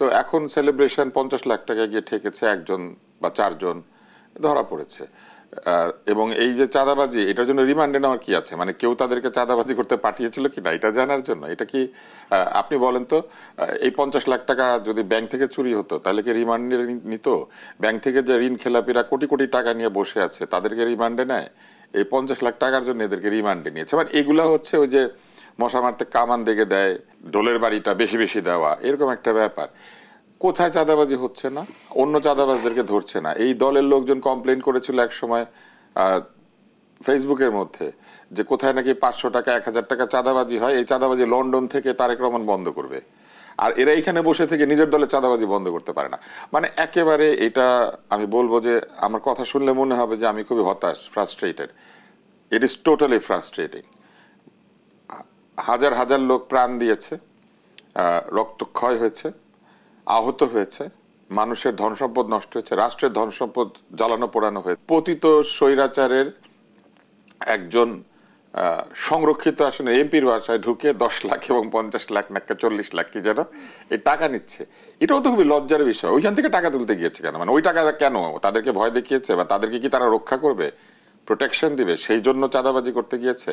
তো এখন সেলিব্রেশন 50 লাখ টাকা গিয়ে ঠেকেছে একজন বা চারজন ধরা পড়েছে। এবং এই যে চাঁদাবাজি, এটার জন্য রিমান্ডে নেওয়ার কি আছে? মানে কেউ তাদেরকে চাঁদাবাজি করতে পাঠিয়েছিল কি না এটা জানার জন্য? এটা কি আপনি বলেন তো, এই 50 লাখ টাকা যদি ব্যাংক থেকে চুরি হতো তাহলে কি রিমান্ডে নিত? ব্যাংক থেকে যে ঋণ খেলাপিরা কোটি কোটি টাকা নিয়ে বসে আছে তাদেরকে রিমান্ডে নেয়? এই 50 লাখ টাকার জন্য এদেরকে রিমান্ডে নিয়েছে। মানে এগুলা হচ্ছে ওই যে মশা মারতে কামান দেখে দেয়, ঢোলের বাড়িটা বেশি বেশি দেওয়া, এরকম একটা ব্যাপার। কোথায় চাঁদাবাজি হচ্ছে না? অন্য চাঁদাবাজদেরকে ধরছে না। এই দলের লোকজন কমপ্লেন করেছিল এক সময় ফেসবুকের মধ্যে যে কোথায় নাকি 500 টাকা 1000 টাকা চাঁদাবাজি হয়, এই চাঁদাবাজি লন্ডন থেকে তারেক রহমান বন্ধ করবে। আর এরা এখানে বসে থেকে নিজের দলে চাঁদাবাজি বন্ধ করতে পারে না। মানে একেবারে এটা আমি বলবো যে আমার কথা শুনলে মনে হবে যে আমি খুবই হতাশ, frustrated. It is totally frustrating. হাজার হাজার লোক প্রাণ দিয়েছে, রক্তক্ষয় হয়েছে, আহত হয়েছে, মানুষের ধন সম্পদ নষ্ট হয়েছে, রাষ্ট্রের ধন সম্পদ জ্বালানো পোড়ানো হয়েছে। পতিত স্বৈরাচারের একজন সংরক্ষিত আসনে এমপির বাসায় ঢুকে 10 লাখ এবং 50 লাখ নাকি 40 লাখ কি যেন এই টাকা নিচ্ছে। এটাও তো খুবই লজ্জার বিষয়। ওইখান থেকে টাকা তুলতে গিয়েছে কেন? মানে ওই টাকা কেন তাদেরকে ভয় দেখিয়েছে, বা তাদেরকে কি তারা রক্ষা করবে, প্রোটেকশন দিবে, সেই জন্য চাঁদাবাজি করতে গিয়েছে?